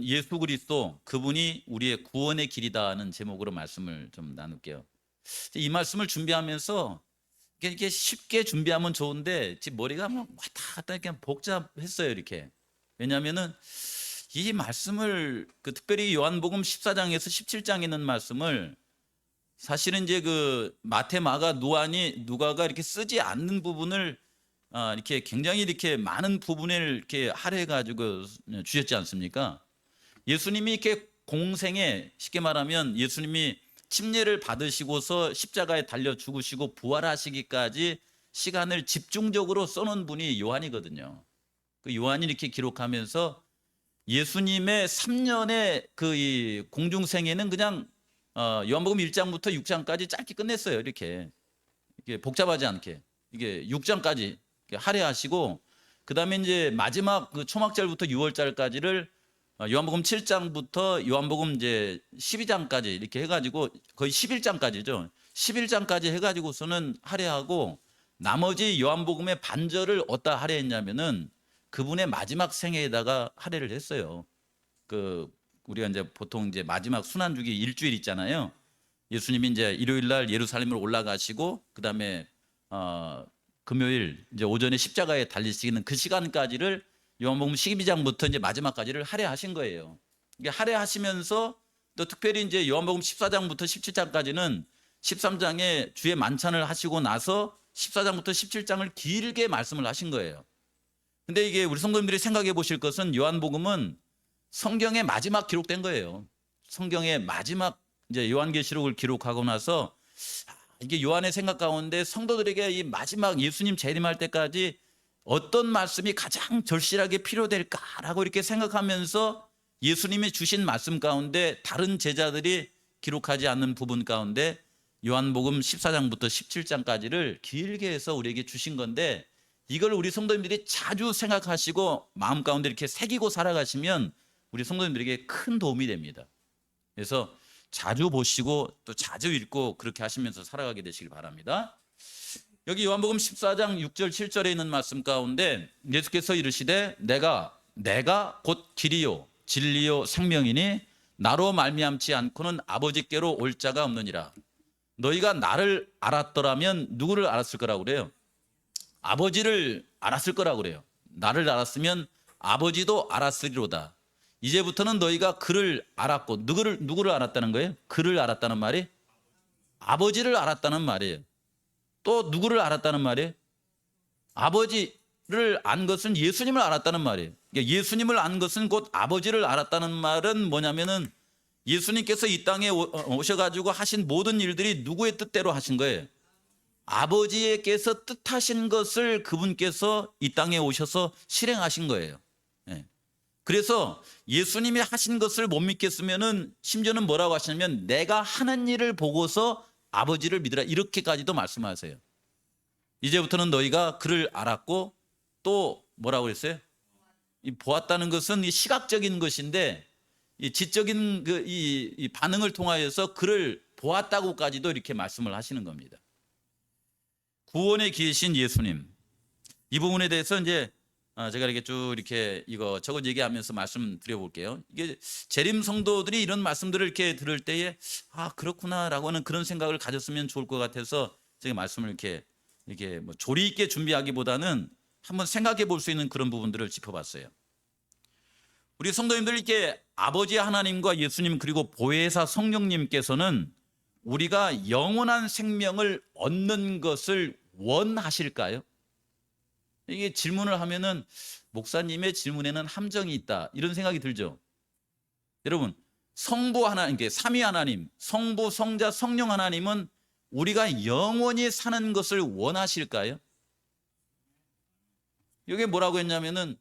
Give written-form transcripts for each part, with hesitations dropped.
예수 그리스도 그분이 우리의 구원의 길이다는 제목으로 말씀을 좀 나눌게요. 이 말씀을 준비하면서 이게 쉽게 준비하면 좋은데 지금 머리가 막 왔다 갔다 그냥 복잡했어요 이렇게. 왜냐하면은 이 말씀을 특별히 요한복음 14장에서 17장에 있는 말씀을 사실은 이제 마태, 마가, 누가가 이렇게 쓰지 않는 부분을 이렇게 굉장히 이렇게 많은 부분을 이렇게 할애해 가지고 주셨지 않습니까? 예수님이 이렇게 공생에 쉽게 말하면 예수님이 침례를 받으시고서 십자가에 달려 죽으시고 부활하시기까지 시간을 집중적으로 써놓은 분이 요한이거든요. 그 요한이 이렇게 기록하면서 예수님의 3년의 이 공중생애는 그냥 요한복음 1장부터 6장까지 짧게 끝냈어요. 이렇게 복잡하지 않게 이게 6장까지 할애하시고 그다음에 이제 마지막 초막절부터 6월절까지를 요한복음 7장부터 요한복음 이제 12장까지 이렇게 해가지고 거의 11장까지죠. 11장까지 해가지고서는 할애하고 나머지 요한복음의 반절을 어디다 할애했냐면은 그분의 마지막 생애에다가 할애를 했어요. 우리가 이제 보통 이제 마지막 순환주기 일주일 있잖아요. 예수님이 이제 일요일 날 예루살렘으로 올라가시고 그다음에 금요일 이제 오전에 십자가에 달리시는 그 시간까지를 요한복음 12장부터 이제 마지막까지를 할애하신 거예요. 이게 할애하시면서 또 특별히 이제 요한복음 14장부터 17장까지는 13장에 주의 만찬을 하시고 나서 14장부터 17장을 길게 말씀을 하신 거예요. 근데 이게 우리 성도님들이 생각해 보실 것은 요한복음은 성경의 마지막 기록된 거예요. 성경의 마지막 이제 요한계시록을 기록하고 나서 이게 요한의 생각 가운데 성도들에게 이 마지막 예수님 재림할 때까지 어떤 말씀이 가장 절실하게 필요될까라고 이렇게 생각하면서 예수님이 주신 말씀 가운데 다른 제자들이 기록하지 않는 부분 가운데 요한복음 14장부터 17장까지를 길게 해서 우리에게 주신 건데 이걸 우리 성도님들이 자주 생각하시고 마음 가운데 이렇게 새기고 살아가시면 우리 성도님들에게 큰 도움이 됩니다. 그래서 자주 보시고 또 자주 읽고 그렇게 하시면서 살아가게 되시길 바랍니다. 여기 요한복음 14장 6절 7절에 있는 말씀 가운데 예수께서 이르시되 내가 곧 길이요 진리요 생명이니 나로 말미암지 않고는 아버지께로 올 자가 없느니라. 너희가 나를 알았더라면 누구를 알았을 거라고 그래요? 아버지를 알았을 거라고 그래요. 나를 알았으면 아버지도 알았으리로다. 이제부터는 너희가 그를 알았고 누구를 알았다는 거예요? 그를 알았다는 말이 아버지를 알았다는 말이에요. 또 누구를 알았다는 말이에요? 아버지를 안 것은 예수님을 알았다는 말이에요. 그러니까 예수님을 안 것은 곧 아버지를 알았다는 말은 뭐냐면은 예수님께서 이 땅에 오셔가지고 하신 모든 일들이 누구의 뜻대로 하신 거예요? 아버지께서 뜻하신 것을 그분께서 이 땅에 오셔서 실행하신 거예요. 예. 그래서 예수님이 하신 것을 못 믿겠으면은 심지어는 뭐라고 하시냐면 내가 하는 일을 보고서 아버지를 믿으라 이렇게까지도 말씀하세요. 이제부터는 너희가 그를 알았고 또 뭐라고 그랬어요? 이 보았다는 것은 이 시각적인 것인데 이 지적인 이 반응을 통하여서 그를 보았다고까지도 이렇게 말씀을 하시는 겁니다. 구원의 길이신 예수님 이 부분에 대해서 이제 제가 이렇게 쭉 이렇게 저것 얘기하면서 말씀드려 볼게요. 이게 재림 성도들이 이런 말씀들을 이렇게 들을 때에 그렇구나라고 하는 그런 생각을 가졌으면 좋을 것 같아서 제가 말씀을 이렇게 뭐 조리 있게 준비하기보다는 한번 생각해 볼 수 있는 그런 부분들을 짚어봤어요. 우리 성도님들 이렇게 아버지 하나님과 예수님 그리고 보혜사 성령님께서는 우리가 영원한 생명을 얻는 것을 원하실까요? 이게 질문을 하면은 목사님의 질문에는 함정이 있다 이런 생각이 들죠. 여러분 성부 하나님, 삼위 하나님, 성부, 성자, 성령 하나님은 우리가 영원히 사는 것을 원하실까요? 이게 뭐라고 했냐면은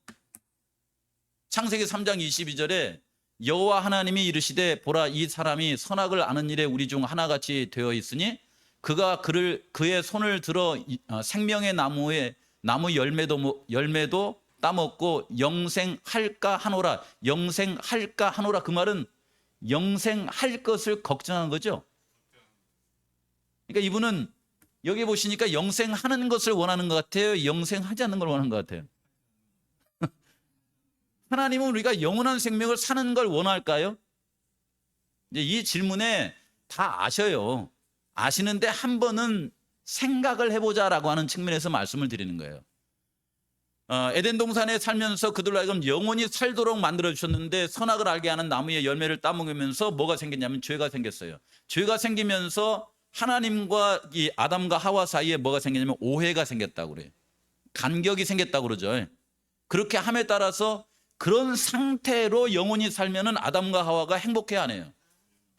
창세기 3장 22절에 여호와 하나님이 이르시되 보라 이 사람이 선악을 아는 일에 우리 중 하나같이 되어 있으니 그가 그의 손을 들어 생명의 나무 열매도 따먹고 영생할까 하노라. 영생할까 하노라 그 말은 영생할 것을 걱정한 거죠. 그러니까 이분은 여기 보시니까 영생하는 것을 원하는 것 같아요? 영생하지 않는 걸 원하는 것 같아요? 하나님은 우리가 영원한 생명을 사는 걸 원할까요? 이제 이 질문에 다 아셔요. 아시는데 한 번은 생각을 해보자라고 하는 측면에서 말씀을 드리는 거예요. 에덴 동산에 살면서 그들로 하여금 영원히 살도록 만들어 주셨는데 선악을 알게 하는 나무의 열매를 따먹으면서 뭐가 생겼냐면 죄가 생겼어요. 죄가 생기면서 하나님과 이 아담과 하와 사이에 뭐가 생겼냐면 오해가 생겼다고 그래요. 간격이 생겼다고 그러죠. 그렇게 함에 따라서 그런 상태로 영원히 살면은 아담과 하와가 행복해야 하네요.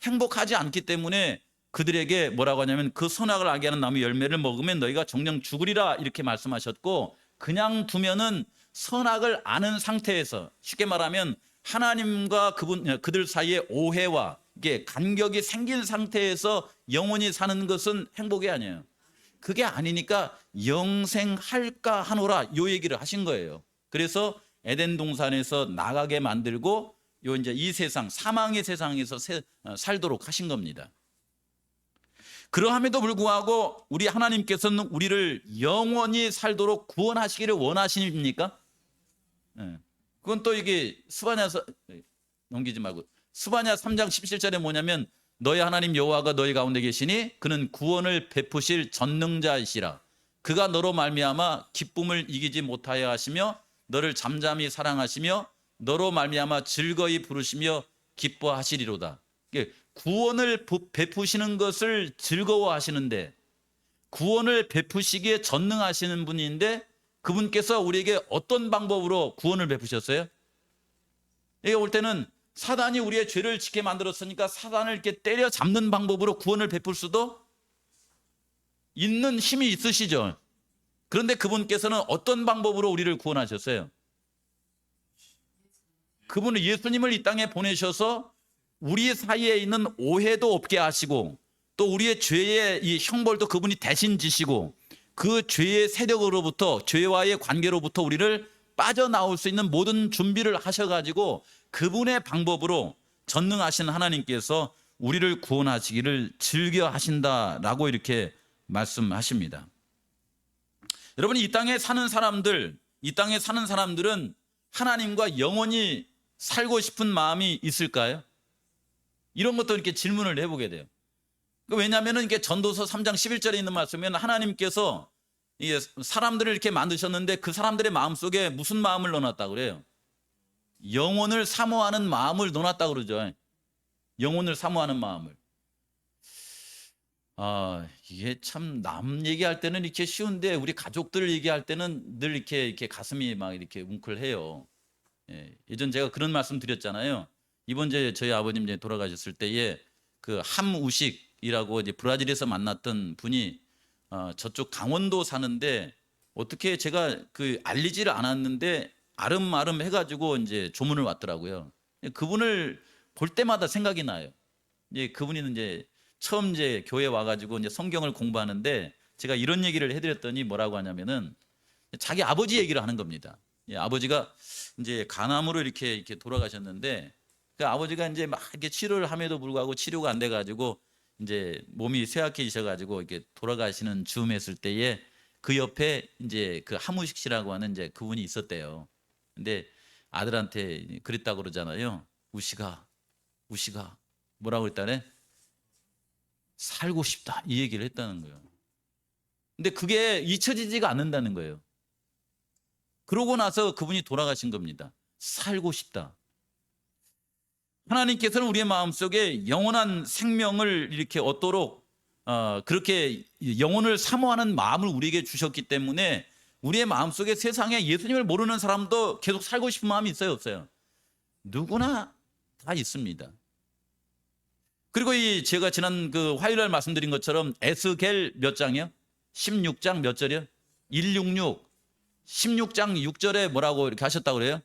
행복하지 않기 때문에 그들에게 뭐라고 하냐면 그 선악을 알게 하는 나무 열매를 먹으면 너희가 정녕 죽으리라 이렇게 말씀하셨고, 그냥 두면은 선악을 아는 상태에서, 쉽게 말하면 하나님과 그들 사이에 오해와 이게 간격이 생긴 상태에서 영원히 사는 것은 행복이 아니에요. 그게 아니니까 영생할까 하노라 요 얘기를 하신 거예요. 그래서 에덴 동산에서 나가게 만들고 요 이제 이 세상, 사망의 세상에서 살도록 하신 겁니다. 그러함에도 불구하고 우리 하나님께서는 우리를 영원히 살도록 구원하시기를 원하십니까? 그건 또 이게 스바냐서 넘기지 말고 스바냐 3장 17절에 뭐냐면 너희 하나님 여호와가 너희 가운데 계시니 그는 구원을 베푸실 전능자이시라. 그가 너로 말미암아 기쁨을 이기지 못하여 하시며 너를 잠잠히 사랑하시며 너로 말미암아 즐거이 부르시며 기뻐하시리로다. 구원을 베푸시는 것을 즐거워하시는데, 구원을 베푸시기에 전능하시는 분인데 그분께서 우리에게 어떤 방법으로 구원을 베푸셨어요? 이게 올 때는 사단이 우리의 죄를 짓게 만들었으니까 사단을 이렇게 때려 잡는 방법으로 구원을 베풀 수도 있는 힘이 있으시죠. 그런데 그분께서는 어떤 방법으로 우리를 구원하셨어요? 그분은 예수님을 이 땅에 보내셔서 우리 사이에 있는 오해도 없게 하시고 또 우리의 죄의 이 형벌도 그분이 대신 지시고 그 죄의 세력으로부터, 죄와의 관계로부터 우리를 빠져나올 수 있는 모든 준비를 하셔가지고 그분의 방법으로 전능하신 하나님께서 우리를 구원하시기를 즐겨 하신다라고 이렇게 말씀하십니다. 여러분, 이 땅에 사는 사람들은 하나님과 영원히 살고 싶은 마음이 있을까요? 이런 것도 이렇게 질문을 해보게 돼요. 왜냐하면 이게 전도서 3장 11절에 있는 말씀이면 하나님께서 사람들을 이렇게 만드셨는데 그 사람들의 마음속에 무슨 마음을 넣어놨다고 그래요? 영혼을 사모하는 마음을 넣어놨다고 그러죠. 영혼을 사모하는 마음을. 이게 참 남 얘기할 때는 이렇게 쉬운데 우리 가족들 얘기할 때는 늘 이렇게 가슴이 막 이렇게 웅클해요. 예전 제가 그런 말씀 드렸잖아요. 이번 저희 아버님 이제 돌아가셨을 때에 그 함우식이라고 이제 브라질에서 만났던 분이 저쪽 강원도 사는데 어떻게 제가 그 알리지를 않았는데 아름아름 해가지고 이제 조문을 왔더라고요. 그분을 볼 때마다 생각이 나요. 이제 그분이 이제 처음 이제 교회 와가지고 이제 성경을 공부하는데 제가 이런 얘기를 해드렸더니 뭐라고 하냐면은 자기 아버지 얘기를 하는 겁니다. 아버지가 이제 간암으로 이렇게 돌아가셨는데 그 아버지가 이제 막 이렇게 치료를 함에도 불구하고 치료가 안 돼가지고 이제 몸이 쇠약해지셔가지고 이렇게 돌아가시는 즈음했을 때에 그 옆에 이제 그 함우식 씨라고 하는 이제 그분이 있었대요. 근데 아들한테 그랬다고 그러잖아요. 우시가 뭐라고 그랬다네? 살고 싶다 이 얘기를 했다는 거예요. 근데 그게 잊혀지지가 않는다는 거예요. 그러고 나서 그분이 돌아가신 겁니다. 살고 싶다. 하나님께서는 우리의 마음속에 영원한 생명을 이렇게 얻도록 그렇게 영혼을 사모하는 마음을 우리에게 주셨기 때문에 우리의 마음속에 세상에 예수님을 모르는 사람도 계속 살고 싶은 마음이 있어요, 없어요? 누구나 다 있습니다. 그리고 제가 지난 그 화요일날 말씀드린 것처럼 에스겔 몇 장이요? 16장 몇 절이요? 166 16장 6절에 뭐라고 이렇게 하셨다고 그래요?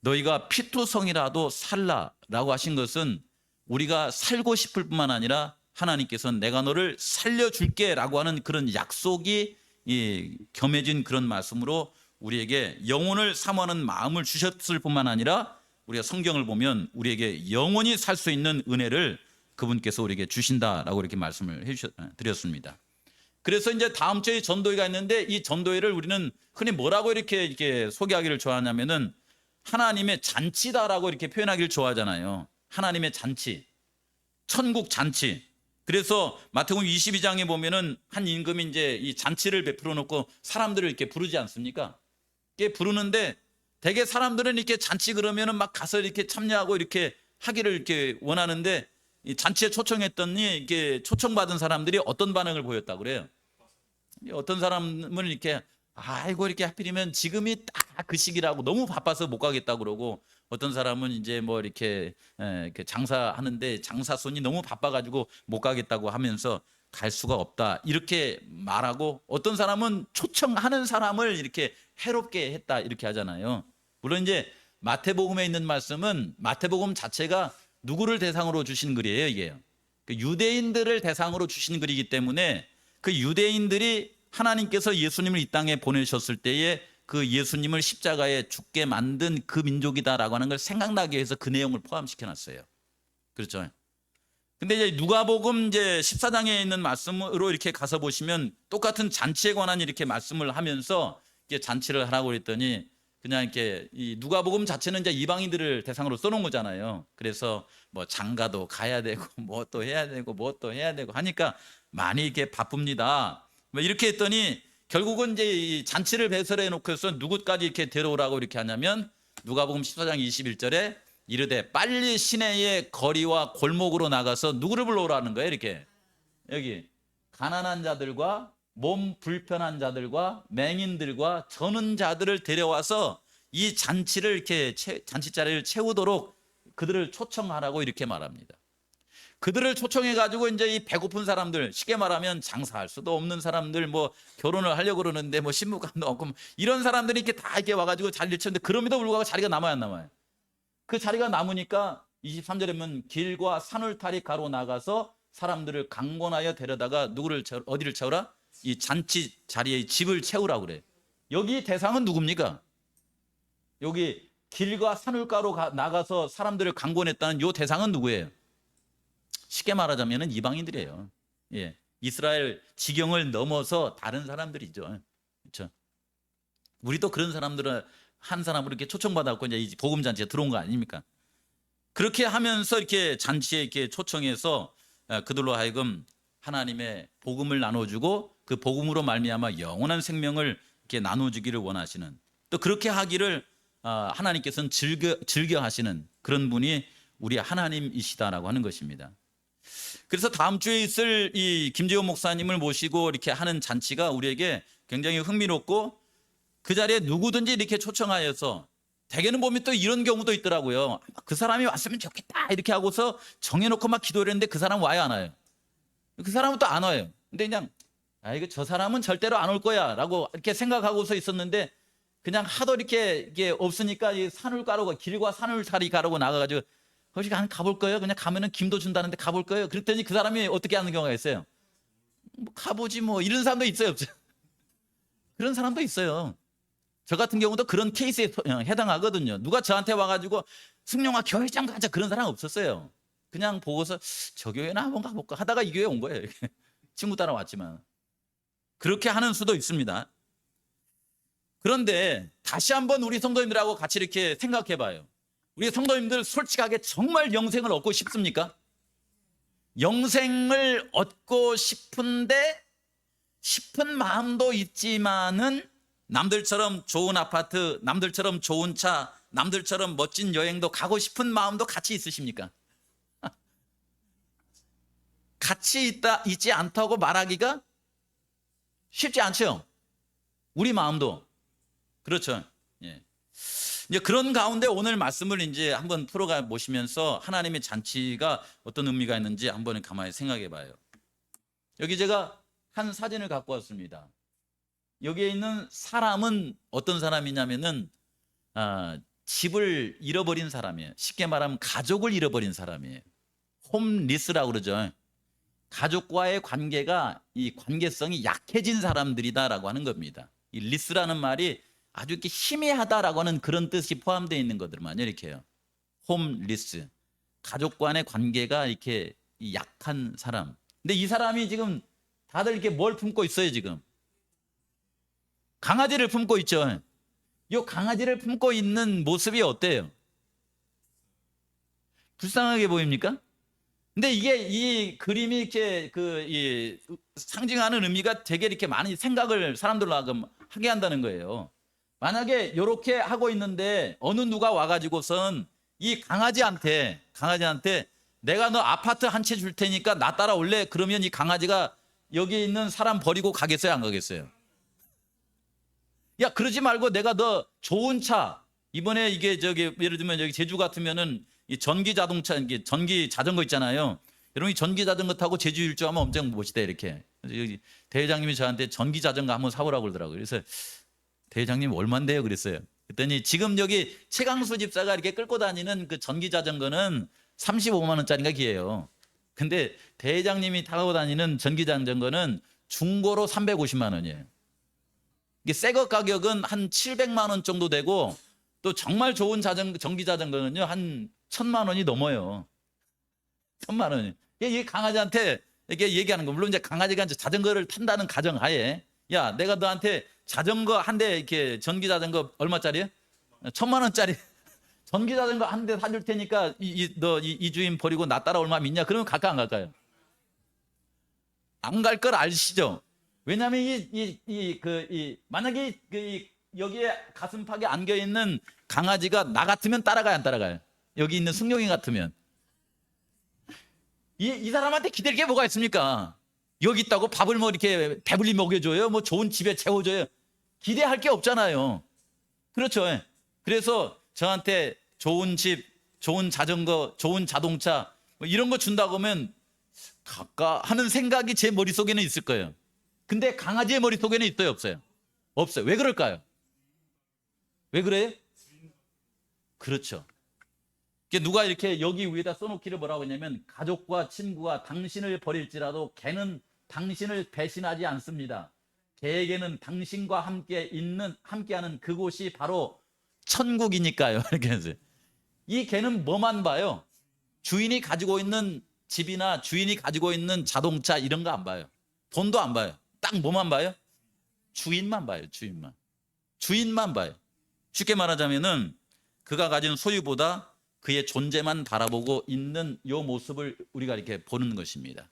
너희가 피투성이라도 살라라고 하신 것은 우리가 살고 싶을 뿐만 아니라 하나님께서는 내가 너를 살려줄게 라고 하는 그런 약속이 겸해진 그런 말씀으로 우리에게 영혼을 사모하는 마음을 주셨을 뿐만 아니라 우리가 성경을 보면 우리에게 영원히 살 수 있는 은혜를 그분께서 우리에게 주신다라고 이렇게 말씀을 드렸습니다. 그래서 이제 다음 주에 전도회가 있는데 이 전도회를 우리는 흔히 뭐라고 이렇게 소개하기를 좋아하냐면은 하나님의 잔치다라고 이렇게 표현하기를 좋아하잖아요. 하나님의 잔치, 천국 잔치. 그래서 마태복음 22장에 보면은 한 임금이 이제 이 잔치를 베풀어 놓고 사람들을 이렇게 부르지 않습니까? 이렇게 부르는데 대개 사람들은 이렇게 잔치 그러면은 막 가서 이렇게 참여하고 이렇게 하기를 이렇게 원하는데, 이 잔치에 초청했더니 이렇게 초청받은 사람들이 어떤 반응을 보였다고 그래요. 어떤 사람은 이렇게 아이고 이렇게 하필이면 지금이 딱 그 시기라고 너무 바빠서 못 가겠다 그러고, 어떤 사람은 이제 뭐 이렇게 이렇게 장사하는데 장사손이 너무 바빠가지고 못 가겠다고 하면서 갈 수가 없다 이렇게 말하고, 어떤 사람은 초청하는 사람을 이렇게 해롭게 했다 이렇게 하잖아요. 물론 이제 마태복음에 있는 말씀은 마태복음 자체가 누구를 대상으로 주신 글이에요, 이게요. 그 유대인들을 대상으로 주신 글이기 때문에 그 유대인들이 하나님께서 예수님을 이 땅에 보내셨을 때에 그 예수님을 십자가에 죽게 만든 그 민족이다라고 하는 걸 생각나게 해서 그 내용을 포함시켜 놨어요. 그렇죠. 근데 이제 누가복음 이제 14장에 있는 말씀으로 이렇게 가서 보시면 똑같은 잔치에 관한 이렇게 말씀을 하면서 이렇게 잔치를 하라고 그랬더니, 그냥 이렇게 이 누가복음 자체는 이제 이방인들을 대상으로 써놓은 거잖아요. 그래서 뭐 장가도 가야 되고 뭐 또 해야 되고 뭐 또 해야 되고 하니까 많이 이렇게 바쁩니다. 뭐 이렇게 했더니 결국은 이제 이 잔치를 배설해 놓고서 누구까지 이렇게 데려오라고 이렇게 하냐면, 누가복음 14장 21절에 이르되 빨리 시내의 거리와 골목으로 나가서 누구를 불러오라는 거예요. 이렇게 여기 가난한 자들과 몸 불편한 자들과 맹인들과 저는 자들을 데려와서 이 잔치를 이렇게 잔치 자리를 채우도록 그들을 초청하라고 이렇게 말합니다. 그들을 초청해 가지고 이제 이 배고픈 사람들, 쉽게 말하면 장사할 수도 없는 사람들, 뭐 결혼을 하려고 그러는데 뭐 신부감도 없고 이런 사람들이 이렇게 다 이렇게 와가지고 자리를 채우는데, 그럼에도 불구하고 자리가 남아야 안 남아요. 그 자리가 남으니까 23절에 보면 길과 산울타리 가로 나가서 사람들을 강권하여 데려다가 누구를 어디를 채우라? 이 잔치 자리에 집을 채우라고 그래. 여기 대상은 누굽니까? 여기 길과 산울가로 나가서 사람들을 강권했다는 요 대상은 누구예요? 쉽게 말하자면 이방인들이에요. 예. 이스라엘 지경을 넘어서 다른 사람들이죠. 그렇죠? 우리도 그런 사람들을 한 사람으로 이렇게 초청받았고 이제 이 복음 잔치에 들어온 거 아닙니까? 그렇게 하면서 이렇게 잔치에 이렇게 초청해서 그들로 하여금 하나님의 복음을 나눠주고 그 복음으로 말미암아 영원한 생명을 이렇게 나눠주기를 원하시는, 또 그렇게 하기를 하나님께서는 즐겨 하시는 그런 분이 우리 하나님이시다라고 하는 것입니다. 그래서 다음 주에 있을 이 김재호 목사님을 모시고 이렇게 하는 잔치가 우리에게 굉장히 흥미롭고, 그 자리에 누구든지 이렇게 초청하여서, 대개는 보면 또 이런 경우도 있더라고요. 그 사람이 왔으면 좋겠다 이렇게 하고서 정해놓고 막 기도를 했는데 그 사람 와요, 안 와요? 그 사람은 또 안 와요. 근데 그냥 이거 저 사람은 절대로 안 올 거야 라고 이렇게 생각하고서 있었는데, 그냥 하도 이게 없으니까 이 산울가로, 길과 산울타리 가라고 나가가지고 거기 가볼 거예요. 그냥 가면은 김도 준다는데 가볼 거예요. 그랬더니 그 사람이 어떻게 하는 경우가 있어요. 뭐 가보지 뭐, 이런 사람도 있어요, 없어요? 그런 사람도 있어요. 저 같은 경우도 그런 케이스에 해당하거든요. 누가 저한테 와가지고 승용아 교회장 가자 그런 사람 없었어요. 그냥 보고서 저 교회나 한번 가볼까 하다가 이 교회 온 거예요. 친구 따라 왔지만. 그렇게 하는 수도 있습니다. 그런데 다시 한번 우리 성도님들하고 같이 이렇게 생각해 봐요. 우리 성도님들 솔직하게 정말 영생을 얻고 싶습니까? 영생을 얻고 싶은 마음도 있지만은 남들처럼 좋은 아파트, 남들처럼 좋은 차, 남들처럼 멋진 여행도 가고 싶은 마음도 같이 있으십니까? 같이 있지 않다고 말하기가 쉽지 않죠. 우리 마음도. 그렇죠. 예. 이제 그런 가운데 오늘 말씀을 이제 한번 풀어가 보시면서 하나님의 잔치가 어떤 의미가 있는지 한번 가만히 생각해 봐요. 여기 제가 한 사진을 갖고 왔습니다. 여기에 있는 사람은 어떤 사람이냐면은 집을 잃어버린 사람이에요. 쉽게 말하면 가족을 잃어버린 사람이에요. 홈리스라고 그러죠. 가족과의 관계가, 이 관계성이 약해진 사람들이다라고 하는 겁니다. 이 리스라는 말이 아주 이렇게 희미하다라고 하는 그런 뜻이 포함되어 있는 것들만요. 이렇게요. 홈리스, 가족 간의 관계가 이렇게 약한 사람. 근데 이 사람이 지금 다들 이렇게 뭘 품고 있어요, 지금? 강아지를 품고 있죠. 요 강아지를 품고 있는 모습이 어때요? 불쌍하게 보입니까? 근데 이게 이 그림이 이렇게 이 상징하는 의미가 되게 이렇게 많이 생각을 사람들로 하금 하게 한다는 거예요. 만약에 이렇게 하고 있는데 어느 누가 와가지고선 이 강아지한테 내가 너 아파트 한 채 줄 테니까 나 따라올래? 그러면 이 강아지가 여기 있는 사람 버리고 가겠어요, 안 가겠어요? 야, 그러지 말고 내가 너 좋은 차, 이번에 이게 저기 예를 들면 여기 제주 같으면은 이 전기 자동차, 이게 전기 자전거 있잖아요. 여러분 이 전기 자전거 타고 제주 일주하면 엄청 멋있다 이렇게. 그래서 여기 대회장님이 저한테 전기 자전거 한번 사보라고 그러더라고요. 그래서 대회장님 얼만데요? 그랬어요. 그랬더니 지금 여기 최강수 집사가 이렇게 끌고 다니는 그 전기 자전거는 35만 원짜리가 기예요. 근데 대회장님이 타고 다니는 전기 자전거는 중고로 350만 원이에요. 이게 새거 가격은 한 700만 원 정도 되고 또 정말 좋은 전기 자전거는요 한 1000만 원이 넘어요. 1000만 원이. 이게 강아지한테 이렇게 얘기하는 거. 물론 이제 강아지가 이제 자전거를 탄다는 가정하에 야, 내가 너한테 자전거 한 대 이렇게 전기 자전거 얼마짜리야? 1000만 원짜리 전기 자전거 한 대 사줄 테니까 이 주인 버리고 나 따라올 마음 있냐? 그러면 갈까 안 갈까요? 안 갈 걸 아시죠? 왜냐하면 만약에 여기에 가슴팍에 안겨 있는 강아지가 나 같으면 따라가요, 안 따라가요? 여기 있는 승용이 같으면 이 사람한테 기댈 게 뭐가 있습니까? 여기 있다고 밥을 뭐 이렇게 배불리 먹여줘요? 뭐 좋은 집에 채워줘요? 기대할 게 없잖아요. 그렇죠. 그래서 저한테 좋은 집, 좋은 자전거, 좋은 자동차 뭐 이런 거 준다고 하면 갈까 하는 생각이 제 머릿속에는 있을 거예요. 근데 강아지의 머릿속에는 있어요, 없어요? 없어요. 왜 그럴까요? 왜 그래요? 그렇죠. 누가 이렇게 여기 위에다 써놓기를 뭐라고 했냐면 가족과 친구가 당신을 버릴지라도 개는 당신을 배신하지 않습니다. 개에게는 당신과 함께하는 그곳이 바로 천국이니까요. 이렇게 해서 이 개는 뭐만 봐요? 주인이 가지고 있는 집이나 주인이 가지고 있는 자동차 이런 거 안 봐요. 돈도 안 봐요. 딱 뭐만 봐요? 주인만 봐요. 주인만 봐요. 쉽게 말하자면은 그가 가진 소유보다 그의 존재만 바라보고 있는 이 모습을 우리가 이렇게 보는 것입니다.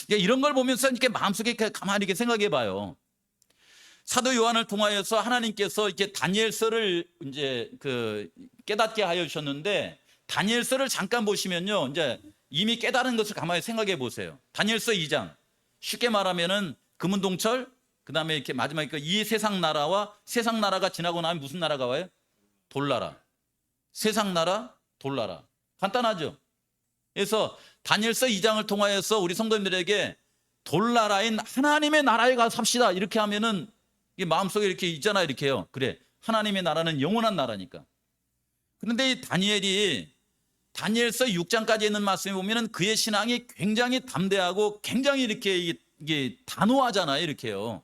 그러니까 이런 걸 보면서 이렇게 마음속에 이렇게 가만히 이렇게 생각해 봐요. 사도 요한을 통하여서 하나님께서 이렇게 다니엘서를 이제 깨닫게 하여 주셨는데 다니엘서를 잠깐 보시면요. 이제 이미 깨달은 것을 가만히 생각해 보세요. 다니엘서 2장. 쉽게 말하면은 금은동철, 그다음에 이렇게 마지막에 이 세상 나라와 세상 나라가 지나고 나면 무슨 나라가 와요? 돌나라. 세상 나라, 돌나라. 간단하죠? 그래서 다니엘서 2장을 통하여서 우리 성도님들에게 돌나라인 하나님의 나라에 가서 삽시다. 이렇게 하면은 이게 마음속에 이렇게 있잖아요. 이렇게요. 그래. 하나님의 나라는 영원한 나라니까. 그런데 이 다니엘서 6장까지 있는 말씀에 보면은 그의 신앙이 굉장히 담대하고 굉장히 이렇게 이게 단호하잖아요. 이렇게요.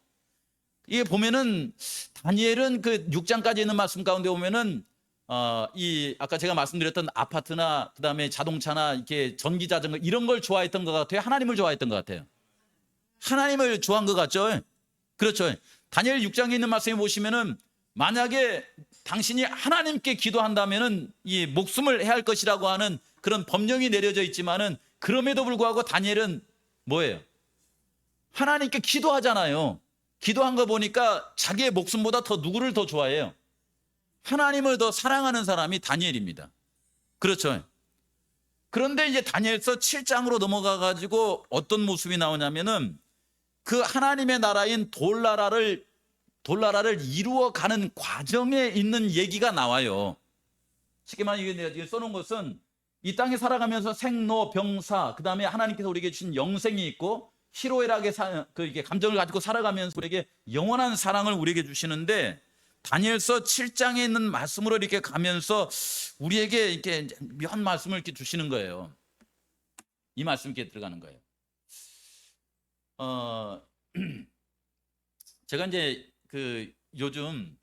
이게 보면은 다니엘은 그 6장까지 있는 말씀 가운데 보면은 아까 제가 말씀드렸던 아파트나 그다음에 자동차나 이렇게 전기 자전거 이런 걸 좋아했던 것 같아요. 하나님을 좋아했던 것 같아요. 하나님을 좋아한 것 같죠. 그렇죠. 다니엘 6장에 있는 말씀에 보시면은 만약에 당신이 하나님께 기도한다면은 이 목숨을 해야 할 것이라고 하는 그런 법령이 내려져 있지만은 그럼에도 불구하고 다니엘은 뭐예요? 하나님께 기도하잖아요. 기도한 거 보니까 자기의 목숨보다 더 누구를 더 좋아해요? 하나님을 더 사랑하는 사람이 다니엘입니다. 그렇죠. 그런데 이제 다니엘서 7장으로 넘어가 가지고 어떤 모습이 나오냐면은 그 하나님의 나라인 돌나라를 이루어가는 과정에 있는 얘기가 나와요. 쉽게 말하면 이게 써놓은 것은 이 땅에 살아가면서 생로 병사 그다음에 하나님께서 우리에게 주신 영생이 있고 희로애락의 이게 감정을 가지고 살아가면서 우리에게 영원한 사랑을 우리에게 주시는데 다니엘서 7장에 있는 말씀으로 이렇게 가면서 우리에게 이렇게 묘한 말씀을 이렇게 주시는 거예요. 이 말씀이 이렇게 들어가는 거예요. 제가 이제 요즘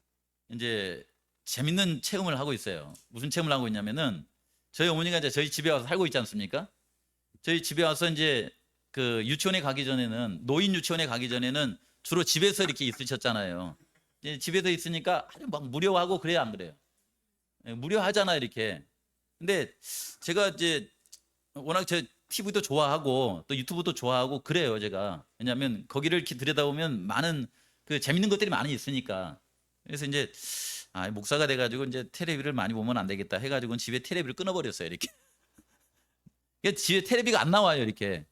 이제 재밌는 체험을 하고 있어요. 무슨 체험을 하고 있냐면은 저희 어머니가 이제 저희 집에 와서 살고 있지 않습니까? 저희 집에 와서 이제 유치원에 가기 전에는 노인 유치원에 가기 전에는 주로 집에서 이렇게 있으셨잖아요. 이제 집에서 있으니까 아주 막 무료하고 그래야 안 그래요? 예, 무료하잖아 이렇게. 근데 제가 이제 워낙 저 TV도 좋아하고 또 유튜브도 좋아하고 그래요 제가. 왜냐하면 거기를 이렇게 들여다보면 많은 그 재밌는 것들이 많이 있으니까. 그래서 이제 목사가 돼가지고 이제 텔레비를 많이 보면 안 되겠다 해가지고 집에 텔레비를 끊어버렸어요 이렇게. 집에 텔레비가 안 나와요 이렇게.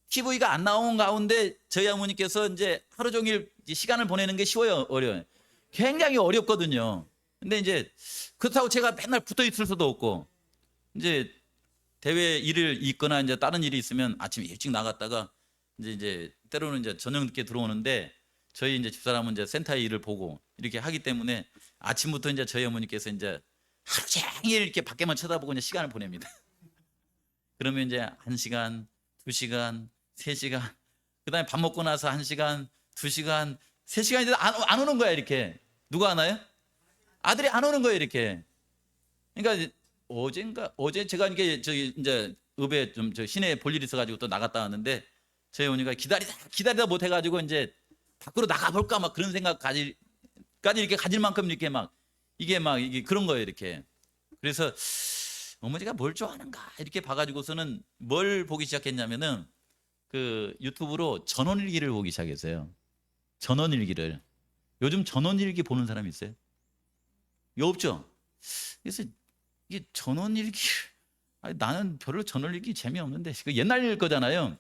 TV가 안 나온 가운데 저희 어머니께서 이제 하루 종일 시간을 보내는 게 쉬워요, 어려워요? 굉장히 어렵거든요. 근데 이제 그렇다고 제가 맨날 붙어 있을 수도 없고, 이제 대회 일을 있거나 이제 다른 일이 있으면 아침에 일찍 나갔다가 이제 때로는 이제 저녁 늦게 들어오는데, 저희 이제 집사람은 이제 센터의 일을 보고 이렇게 하기 때문에 아침부터 이제 저희 어머니께서 이제 하루 종일 이렇게 밖에만 쳐다보고 이제 시간을 보냅니다. 그러면 이제 1시간, 2시간, 3시간, 그다음에 밥 먹고 나서 1시간, 2시간, 3시간이 안 오는 거야 이렇게. 누가 안 와요? 아들이 안 오는 거예요 이렇게. 그러니까 어제 제가 이게 저기 이제 읍에 좀 저 시내에 볼 일이 있어가지고 또 나갔다 왔는데, 저희 어머니가 기다리다 못 해가지고 이제 밖으로 나가 볼까 막 그런 생각까지 이렇게 가질 만큼 이렇게 막 이게 그런 거예요 이렇게. 그래서 어머니가 뭘 좋아하는가 이렇게 봐가지고서는 뭘 보기 시작했냐면은 그 유튜브로 전원일기를 보기 시작했어요. 전원일기를. 요즘 전원일기 보는 사람이 있어요? 없죠? 그래서 이게 전원일기, 나는 별로 전원일기 재미없는데, 그 옛날 거잖아요.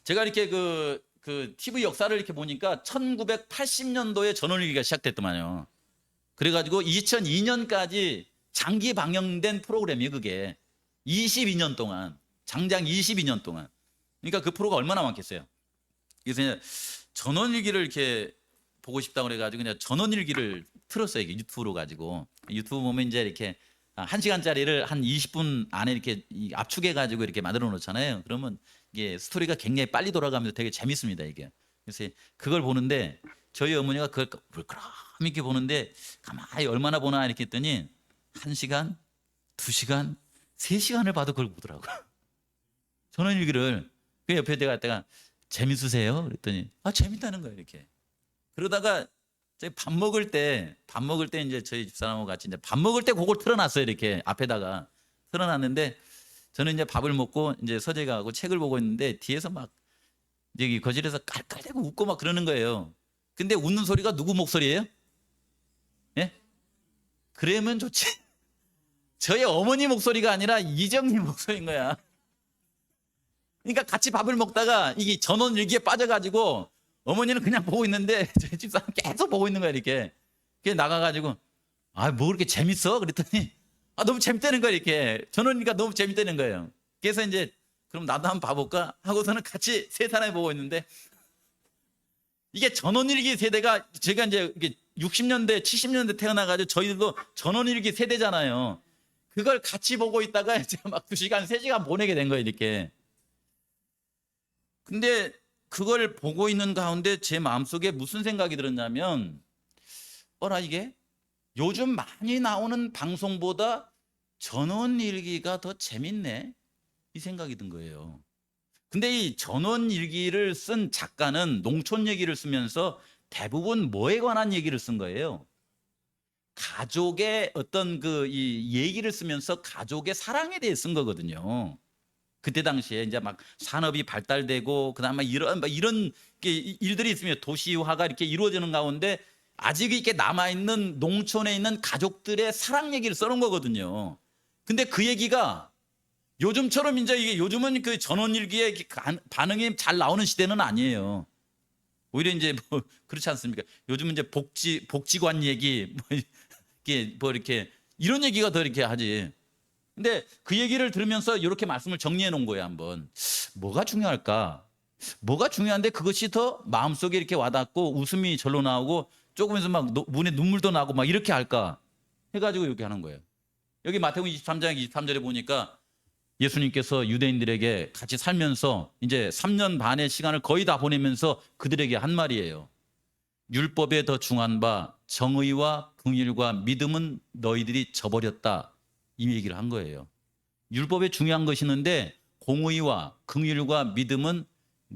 제가 이렇게 그 TV 역사를 이렇게 보니까 1980년도에 전원일기가 시작됐더만요. 그래가지고 2002년까지 장기 방영된 프로그램이에요, 그게. 22년 동안, 장장 22년 동안. 그러니까 그 프로가 얼마나 많겠어요. 그래서 전원일기를 이렇게 보고 싶다고 그래가지고 그냥 전원일기를 틀었어요. 이게 유튜브로 가지고. 유튜브 보면 이제 이렇게 1시간짜리를 한 20분 안에 이렇게 압축해가지고 이렇게 만들어 놓잖아요. 그러면 이게 스토리가 굉장히 빨리 돌아가면서 되게 재밌습니다, 이게. 그래서 그걸 보는데 저희 어머니가 그걸 물끄러미 이렇게 보는데 가만히 얼마나 보나 이렇게 했더니 1시간, 2시간, 3시간을 봐도 그걸 보더라고요. 전원일기를. 그 옆에 내가 재밌으세요? 그랬더니 재밌다는 거예요, 이렇게. 그러다가 저희 밥 먹을 때 이제 저희 집사람하고 같이 이제 밥 먹을 때 그걸 틀어놨어요, 이렇게 앞에다가 틀어놨는데, 저는 이제 밥을 먹고 이제 서재가 하고 책을 보고 있는데 뒤에서 막 여기 거실에서 깔깔대고 웃고 막 그러는 거예요. 근데 웃는 소리가 누구 목소리예요? 예? 그러면 좋지. 저희 어머니 목소리가 아니라 이정님 목소리인 거야. 그러니까 같이 밥을 먹다가 이게 전원일기에 빠져가지고 어머니는 그냥 보고 있는데 저희 집사람 계속 보고 있는 거야 이렇게. 그게 나가가지고 뭐 그렇게 재밌어? 그랬더니 너무 재밌다는 거야 이렇게. 전원일기가 너무 재밌다는 거예요. 그래서 이제 그럼 나도 한번 봐볼까 하고서는 같이 세 사람이 보고 있는데, 이게 전원일기 세대가 제가 이제 60년대 70년대 태어나가지고 저희들도 전원일기 세대잖아요. 그걸 같이 보고 있다가 이제 막 2시간 3시간 보내게 된 거예요 이렇게. 근데 그걸 보고 있는 가운데 제 마음속에 무슨 생각이 들었냐면, 이게 요즘 많이 나오는 방송보다 전원일기가 더 재밌네, 이 생각이 든 거예요. 근데 이 전원일기를 쓴 작가는 농촌 얘기를 쓰면서 대부분 뭐에 관한 얘기를 쓴 거예요? 가족의 어떤 이 얘기를 쓰면서 가족의 사랑에 대해 쓴 거거든요. 그때 당시에 이제 막 산업이 발달되고 그다음에 이런 일들이 있으면 도시화가 이렇게 이루어지는 가운데 아직 이렇게 남아 있는 농촌에 있는 가족들의 사랑 얘기를 써놓은 거거든요. 근데 그 얘기가 요즘처럼 이제 이게 요즘은 그 전원일기에 반응이 잘 나오는 시대는 아니에요. 오히려 이제 그렇지 않습니까? 요즘은 이제 복지관 얘기 이렇게 이런 얘기가 더 이렇게 하지. 근데 그 얘기를 들으면서 이렇게 말씀을 정리해 놓은 거예요, 한번. 뭐가 중요할까? 뭐가 중요한데 그것이 더 마음속에 이렇게 와닿고 웃음이 절로 나오고 조금에서 막 눈에 눈물도 나고 막 이렇게 할까? 해가지고 이렇게 하는 거예요. 여기 마태복음 23장 23절에 보니까 예수님께서 유대인들에게 같이 살면서 이제 3년 반의 시간을 거의 다 보내면서 그들에게 한 말이에요. 율법에 더 중한 바 정의와 긍휼과 믿음은 너희들이 저버렸다. 이 얘기를 한 거예요. 율법에 중요한 것이 있는데 공의와 긍휼과 믿음은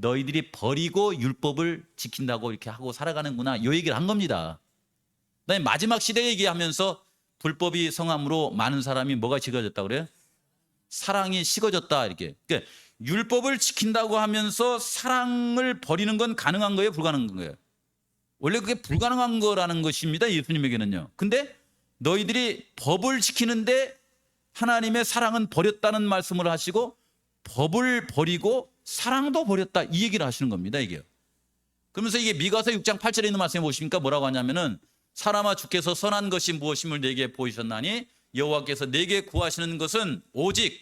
너희들이 버리고 율법을 지킨다고 이렇게 하고 살아가는구나. 이 얘기를 한 겁니다. 그다음에 마지막 시대 얘기하면서 불법이 성함으로 많은 사람이 뭐가 식어졌다 그래요? 사랑이 식어졌다 이렇게. 그러니까 율법을 지킨다고 하면서 사랑을 버리는 건 가능한 거예요, 불가능한 거예요? 원래 그게 불가능한 거라는 것입니다, 예수님에게는요. 근데 너희들이 법을 지키는데 하나님의 사랑은 버렸다는 말씀을 하시고 법을 버리고 사랑도 버렸다 이 얘기를 하시는 겁니다, 이게요. 그러면서 이게 미가서 6장 8절에 있는 말씀에 보시니까 뭐라고 하냐면은 사람아 주께서 선한 것이 무엇임을 내게 보이셨나니 여호와께서 내게 구하시는 것은 오직,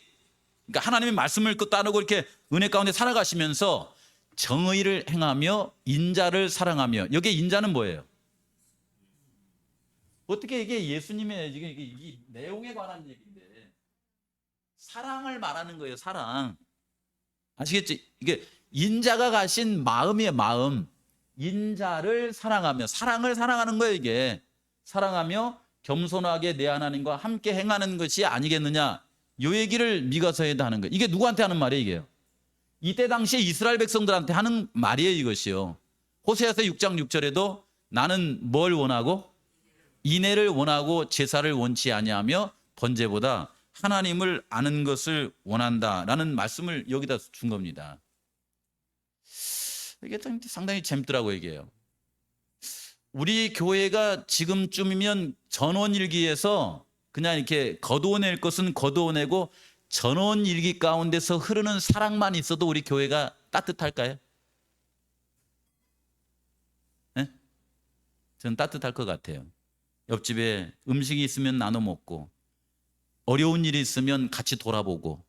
그러니까 하나님의 말씀을 따르고 이렇게 은혜 가운데 살아가시면서 정의를 행하며 인자를 사랑하며. 여기에 인자는 뭐예요? 어떻게 이게 예수님의 지금 이 내용에 관한 얘기인데 사랑을 말하는 거예요. 사랑. 아시겠지? 이게 인자가 가신 마음이에요. 마음. 인자를 사랑하며, 사랑을 사랑하는 거예요. 이게 사랑하며 겸손하게 내 하나님과 함께 행하는 것이 아니겠느냐. 이 얘기를 미가서에다 하는 거예요. 이게 누구한테 하는 말이에요? 이게요. 이때 당시에 이스라엘 백성들한테 하는 말이에요. 이것이요. 호세아서 6장 6절에도 나는 뭘 원하고? 인애를 원하고 제사를 원치 아니하며 번제보다 하나님을 아는 것을 원한다라는 말씀을 여기다 준 겁니다. 이게 상당히 재밌더라고요. 이게요. 우리 교회가 지금쯤이면 전원일기에서 그냥 이렇게 거두어낼 것은 거두어내고 전원일기 가운데서 흐르는 사랑만 있어도 우리 교회가 따뜻할까요? 네? 저는 따뜻할 것 같아요. 옆집에 음식이 있으면 나눠 먹고, 어려운 일이 있으면 같이 돌아보고,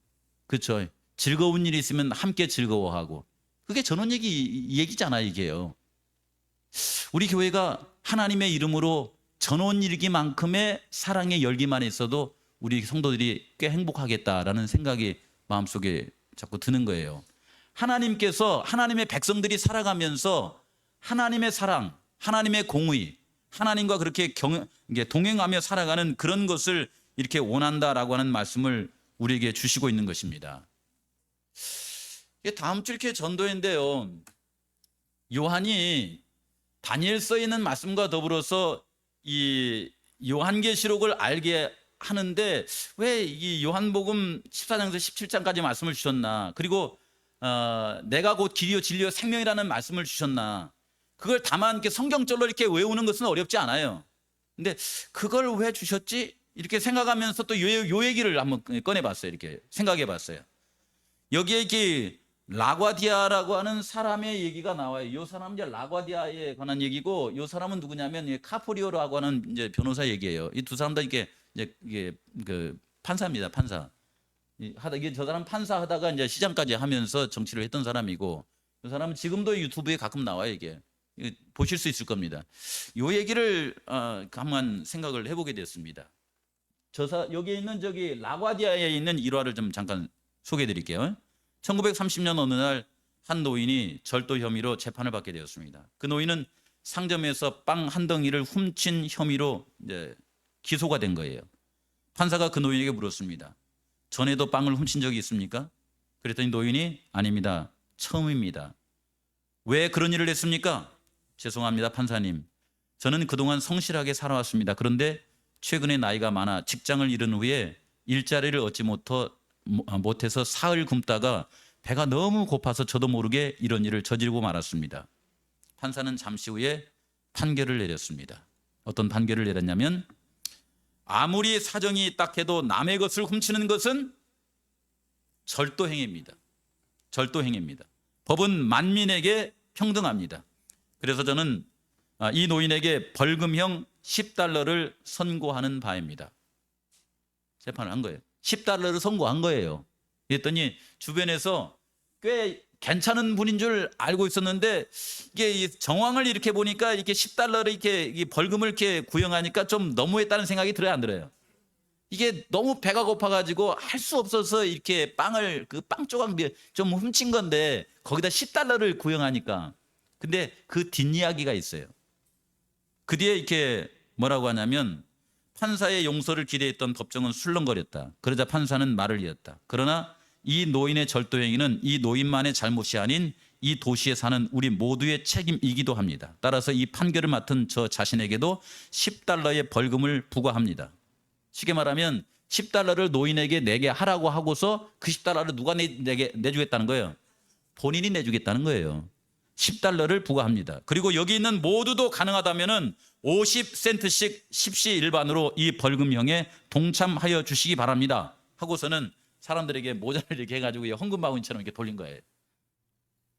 그렇죠? 즐거운 일이 있으면 함께 즐거워하고, 그게 전원 얘기잖아요, 이게요. 우리 교회가 하나님의 이름으로 전원일기만큼의 사랑의 열기만 있어도 우리 성도들이 꽤 행복하겠다라는 생각이 마음속에 자꾸 드는 거예요. 하나님께서 하나님의 백성들이 살아가면서 하나님의 사랑, 하나님의 공의, 하나님과 그렇게 동행하며 살아가는 그런 것을 이렇게 원한다라고 하는 말씀을 우리에게 주시고 있는 것입니다. 다음 주 이렇게 전도인데요. 요한이 다니엘서에 있는 말씀과 더불어서 이 요한계시록을 알게 하는데 왜 이 요한복음 14장에서 17장까지 말씀을 주셨나? 그리고 내가 곧 길이요 진리요 생명이라는 말씀을 주셨나? 그걸 다만 이렇게 성경절로 이렇게 외우는 것은 어렵지 않아요. 근데 그걸 왜 주셨지? 이렇게 생각하면서 또 요 얘기를 한번 꺼내봤어요. 이렇게 생각해봤어요. 여기에 이렇게 라과디아라고 하는 사람의 얘기가 나와요. 이 사람은 이제 라과디아에 관한 얘기고, 이 사람은 누구냐면 카프리오라고 하는 이제 변호사 얘기예요. 이 두 사람 다 이게 그 판사입니다. 판사. 이게 저 사람 판사 하다가 이제 시장까지 하면서 정치를 했던 사람이고, 이 사람은 지금도 유튜브에 가끔 나와요. 이게 보실 수 있을 겁니다. 이 얘기를 한번 생각을 해보게 됐습니다. 여기에 있는 저기 라과디아에 있는 일화를 좀 잠깐 소개해드릴게요. 1930년 어느 날 한 노인이 절도 혐의로 재판을 받게 되었습니다. 그 노인은 상점에서 빵 한 덩이를 훔친 혐의로 이제 기소가 된 거예요. 판사가 그 노인에게 물었습니다. 전에도 빵을 훔친 적이 있습니까? 그랬더니 노인이 아닙니다. 처음입니다. 왜 그런 일을 했습니까? 죄송합니다, 판사님. 저는 그동안 성실하게 살아왔습니다. 그런데 최근에 나이가 많아 직장을 잃은 후에 일자리를 얻지 못해서 사흘 굶다가 배가 너무 고파서 저도 모르게 이런 일을 저지르고 말았습니다. 판사는 잠시 후에 판결을 내렸습니다. 어떤 판결을 내렸냐면 아무리 사정이 딱해도 남의 것을 훔치는 것은 절도행위입니다. 절도행위입니다. 법은 만민에게 평등합니다. 그래서 저는 이 노인에게 벌금형 10달러를 선고하는 바입니다. 재판을 한 거예요. 10달러를 선고한 거예요. 그랬더니 주변에서 꽤 괜찮은 분인 줄 알고 있었는데 이게 정황을 이렇게 보니까 이렇게 10달러를 이렇게 벌금을 이렇게 구형하니까 좀 너무했다는 생각이 들어요, 안 들어요? 이게 너무 배가 고파가지고 할 수 없어서 이렇게 그 빵 조각 좀 훔친 건데 거기다 10달러를 구형하니까. 근데 그 뒷이야기가 있어요. 그 뒤에 이렇게 뭐라고 하냐면 판사의 용서를 기대했던 법정은 술렁거렸다. 그러자 판사는 말을 이었다. 그러나 이 노인의 절도 행위는 이 노인만의 잘못이 아닌 이 도시에 사는 우리 모두의 책임이기도 합니다. 따라서 이 판결을 맡은 저 자신에게도 10달러의 벌금을 부과합니다. 쉽게 말하면 10달러를 노인에게 내게 하라고 하고서 그 10달러를 누가 내주겠다는 거예요? 본인이 내주겠다는 거예요. 10달러를 부과합니다. 그리고 여기 있는 모두도 가능하다면 50센트씩 십시일반으로 이 벌금형에 동참하여 주시기 바랍니다. 하고서는 사람들에게 모자를 이렇게 해가지고 헌금 바구니처럼 이렇게 돌린 거예요.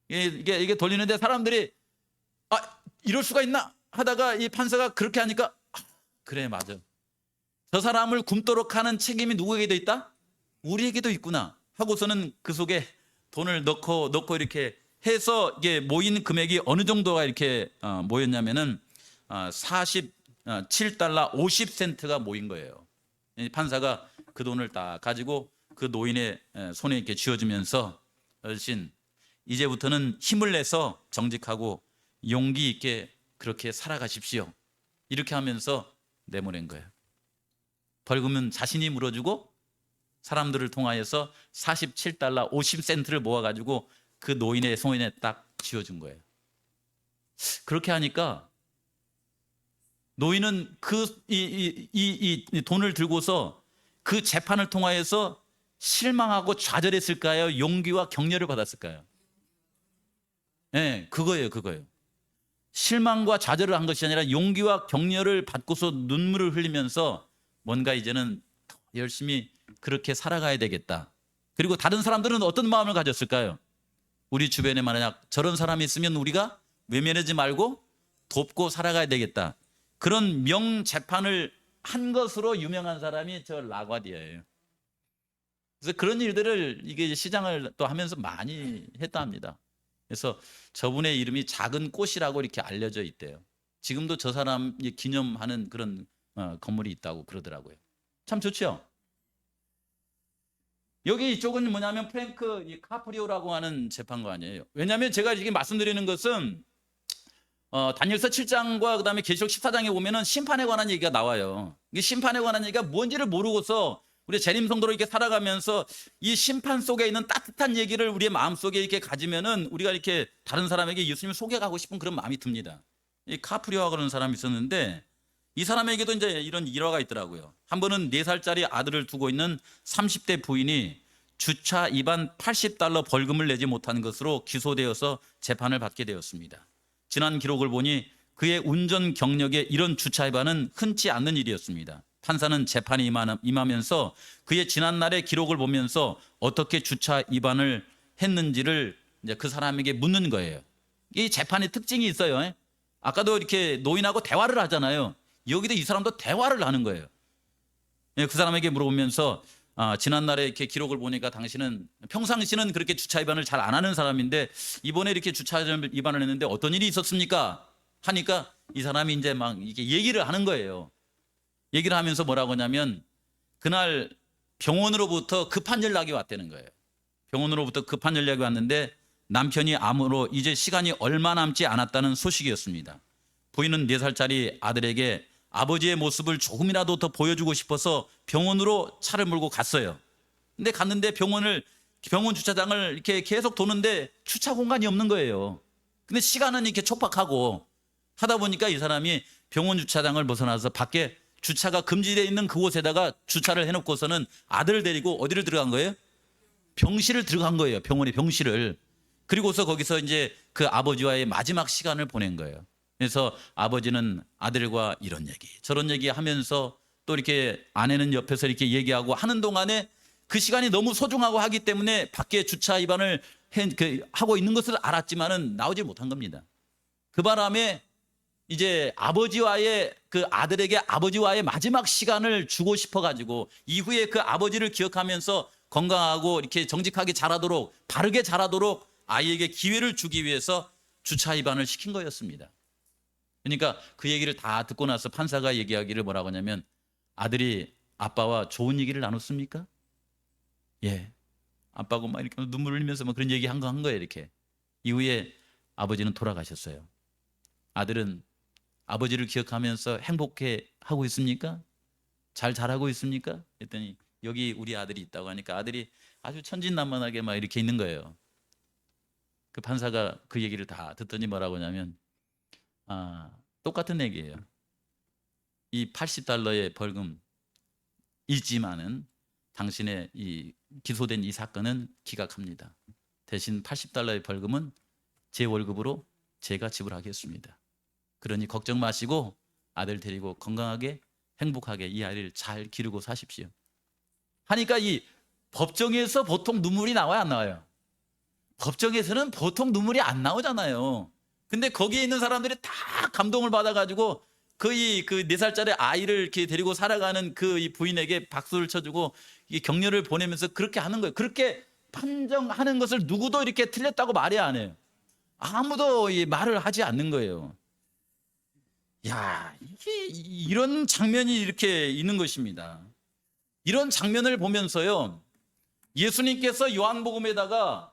이게 돌리는데 사람들이 이럴 수가 있나 하다가 이 판사가 그렇게 하니까 그래 맞아. 저 사람을 굶도록 하는 책임이 누구에게도 있다? 우리에게도 있구나 하고서는 그 속에 돈을 넣고 이렇게 해서 이게 모인 금액이 어느 정도가 이렇게 모였냐면은 47달러 50센트가 모인 거예요. 판사가 그 돈을 딱 가지고 그 노인의 손에 이렇게 쥐어주면서 어르신 이제부터는 힘을 내서 정직하고 용기 있게 그렇게 살아가십시오. 이렇게 하면서 내보낸 거예요. 벌금은 자신이 물어주고 사람들을 통하여서 47달러 50센트를 모아가지고 그 노인의 손에 딱 쥐어준 거예요. 그렇게 하니까 노인은 이 돈을 들고서 그 재판을 통하여서 실망하고 좌절했을까요? 용기와 격려를 받았을까요? 네, 그거예요. 실망과 좌절을 한 것이 아니라 용기와 격려를 받고서 눈물을 흘리면서 뭔가 이제는 더 열심히 그렇게 살아가야 되겠다. 그리고 다른 사람들은 어떤 마음을 가졌을까요? 우리 주변에 만약 저런 사람이 있으면 우리가 외면하지 말고 돕고 살아가야 되겠다. 그런 명재판을 한 것으로 유명한 사람이 저 라과디아예요. 그래서 그런 일들을 이게 시장을 또 하면서 많이 했다 합니다. 그래서 저분의 이름이 작은 꽃이라고 이렇게 알려져 있대요. 지금도 저 사람 기념하는 그런 건물이 있다고 그러더라고요. 참 좋죠. 여기 이쪽은 뭐냐면 프랭크 카프리오라고 하는 재판관이에요. 왜냐하면 제가 지금 말씀드리는 것은 다니엘서 7장과 그다음에 계시록 14장에 보면은 심판에 관한 얘기가 나와요. 이 심판에 관한 얘기가 뭔지를 모르고서 우리 재림 성도로 이렇게 살아가면서 이 심판 속에 있는 따뜻한 얘기를 우리의 마음속에 이렇게 가지면은 우리가 이렇게 다른 사람에게 예수님을 소개하고 싶은 그런 마음이 듭니다. 이 카프리오와 그런 사람이 있었는데 이 사람에게도 이제 이런 일화가 있더라고요. 한 번은 4살짜리 아들을 두고 있는 30대 부인이 주차 위반 80달러 벌금을 내지 못한 것으로 기소되어서 재판을 받게 되었습니다. 지난 기록을 보니 그의 운전 경력에 이런 주차 위반은 흔치 않는 일이었습니다. 판사는 재판에 임하면서 그의 지난날의 기록을 보면서 어떻게 주차 위반을 했는지를 이제 그 사람에게 묻는 거예요. 이 재판의 특징이 있어요. 아까도 이렇게 노인하고 대화를 하잖아요. 여기도 이 사람도 대화를 하는 거예요. 그 사람에게 물어보면서 지난날에 이렇게 기록을 보니까 당신은 평상시는 그렇게 주차 위반을 잘 안 하는 사람인데 이번에 이렇게 주차 위반을 했는데 어떤 일이 있었습니까? 하니까 이 사람이 이제 막 이렇게 얘기를 하는 거예요. 얘기를 하면서 뭐라고 하냐면 그날 병원으로부터 급한 연락이 왔다는 거예요. 병원으로부터 급한 연락이 왔는데 남편이 암으로 이제 시간이 얼마 남지 않았다는 소식이었습니다. 부인은 4살짜리 아들에게 아버지의 모습을 조금이라도 더 보여주고 싶어서 병원으로 차를 몰고 갔어요. 근데 갔는데 병원 주차장을 이렇게 계속 도는데 주차 공간이 없는 거예요. 근데 시간은 이렇게 촉박하고 하다 보니까 이 사람이 병원 주차장을 벗어나서 밖에 주차가 금지되어 있는 그곳에다가 주차를 해놓고서는 아들을 데리고 어디를 들어간 거예요? 병실을 들어간 거예요. 병원의 병실을. 그리고서 거기서 이제 그 아버지와의 마지막 시간을 보낸 거예요. 그래서 아버지는 아들과 이런 얘기 저런 얘기 하면서 또 이렇게 아내는 옆에서 이렇게 얘기하고 하는 동안에 그 시간이 너무 소중하고 하기 때문에 밖에 주차 위반을 하고 있는 것을 알았지만은 나오지 못한 겁니다. 그 바람에 이제 그 아들에게 아버지와의 마지막 시간을 주고 싶어 가지고 이후에 그 아버지를 기억하면서 건강하고 이렇게 정직하게 자라도록 바르게 자라도록 아이에게 기회를 주기 위해서 주차 위반을 시킨 거였습니다. 그러니까 그 얘기를 다 듣고 나서 판사가 얘기하기를 뭐라고 하냐면 아들이 아빠와 좋은 얘기를 나눴습니까? 예. 아빠하고 막 이렇게 눈물 흘리면서 막 그런 얘기 한 거예요, 이렇게. 이후에 아버지는 돌아가셨어요. 아들은 아버지를 기억하면서 행복해 하고 있습니까? 잘 자라고 있습니까? 했더니 여기 우리 아들이 있다고 하니까 아들이 아주 천진난만하게 막 이렇게 있는 거예요. 그 판사가 그 얘기를 다 듣더니 뭐라고 하냐면 똑같은 얘기예요. 이 $80의 벌금이지만은 당신의 이 기소된 이 사건은 기각합니다. 대신 $80의 벌금은 제 월급으로 제가 지불하겠습니다. 그러니 걱정 마시고 아들 데리고 건강하게 행복하게 이 아이를 잘 기르고 사십시오. 하니까 이 법정에서 보통 눈물이 나와요, 안 나와요? 법정에서는 보통 눈물이 안 나오잖아요. 근데 거기에 있는 사람들이 다 감동을 받아가지고 그 4살짜리 아이를 이렇게 데리고 살아가는 그 이 부인에게 박수를 쳐주고 이 격려를 보내면서 그렇게 하는 거예요. 그렇게 판정하는 것을 누구도 이렇게 틀렸다고 말이 안 해요. 아무도 말을 하지 않는 거예요. 야, 이런 장면이 이렇게 있는 것입니다. 이런 장면을 보면서요, 예수님께서 요한복음에다가